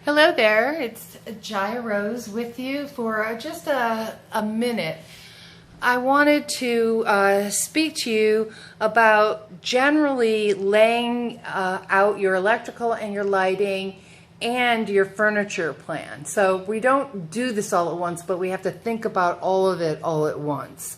Hello there, it's Jaya Rose with you for just a minute. I wanted to speak to you about generally laying out your electrical and your lighting and your furniture plan. So we don't do this all at once, but we have to think about all of it all at once.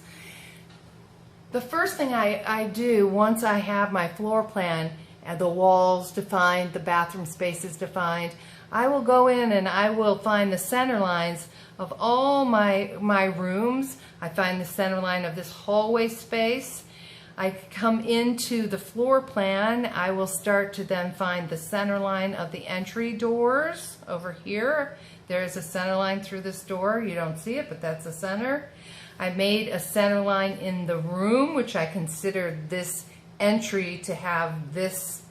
The first thing I do once I have my floor plan and the walls defined, the bathroom spaces defined, I will go in and I will find the center lines of all my rooms. I find the center line of this hallway space. I come into the floor plan. I will start to then find the center line of the entry doors over here. There's a center line through this door. You don't see it, but that's the center. I made a center line in the room, which I consider this entry to have this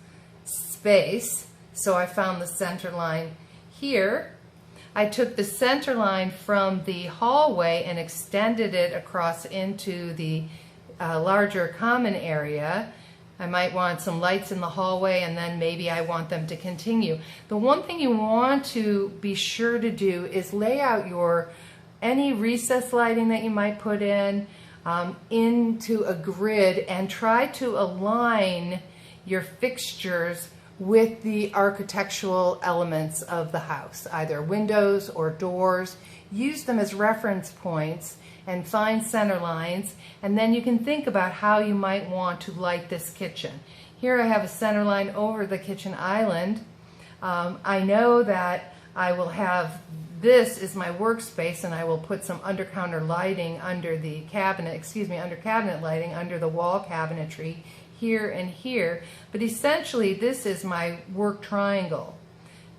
space. So I found the center line here. I took the center line from the hallway and extended it across into the larger common area. I might want some lights in the hallway, and then maybe I want them to continue. The one thing you want to be sure to do is lay out any recessed lighting that you might put in into a grid, and try to align your fixtures with the architectural elements of the house, either windows or doors. Use them as reference points and find center lines, and then you can think about how you might want to light this kitchen. Here I have a center line over the kitchen island. I know that I will have, this is my workspace, and I will put some under-counter lighting under the cabinet, under cabinet lighting under the wall cabinetry here and here, but essentially this is my work triangle.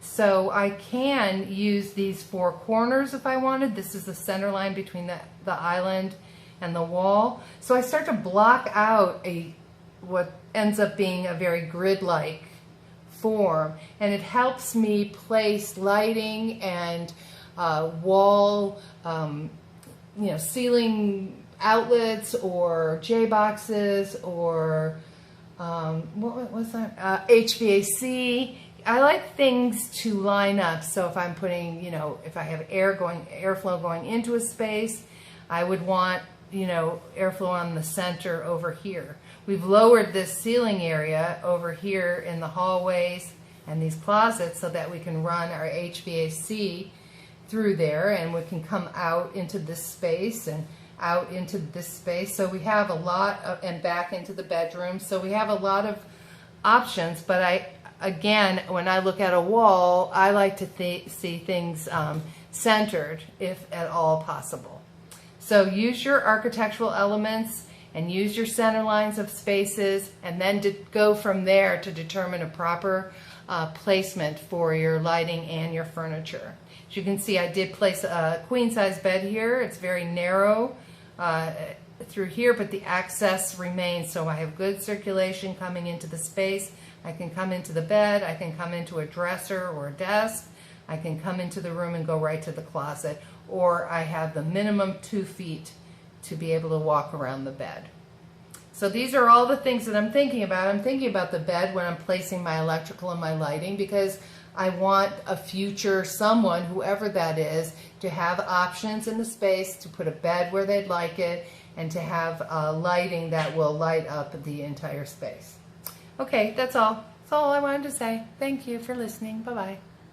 So I can use these four corners if I wanted. This is the center line between the island and the wall. So I start to block out what ends up being a very grid-like form, and it helps me place lighting and wall, ceiling outlets or J-boxes or what was that? HVAC. I like things to line up. So if I'm putting, if I have airflow going into a space, I would want, airflow on the center over here. We've lowered this ceiling area over here in the hallways and these closets so that we can run our HVAC through there, and we can come out into this space and out into this space. So we have a lot of, and back into the bedroom. So we have a lot of options, but again, when I look at a wall, I like to see things centered if at all possible. So use your architectural elements and use your center lines of spaces, and then to go from there to determine a proper placement for your lighting and your furniture. As you can see, I did place a queen size bed here. It's very narrow through here, but the access remains, so I have good circulation coming into the space. I can come into the bed, I can come into a dresser or a desk, I can come into the room and go right to the closet, or I have the minimum 2 feet to be able to walk around the bed. So these are all the things that I'm thinking about. I'm thinking about the bed when I'm placing my electrical and my lighting, because I want a future someone, whoever that is, to have options in the space, to put a bed where they'd like it, and to have lighting that will light up the entire space. Okay, that's all. That's all I wanted to say. Thank you for listening. Bye-bye.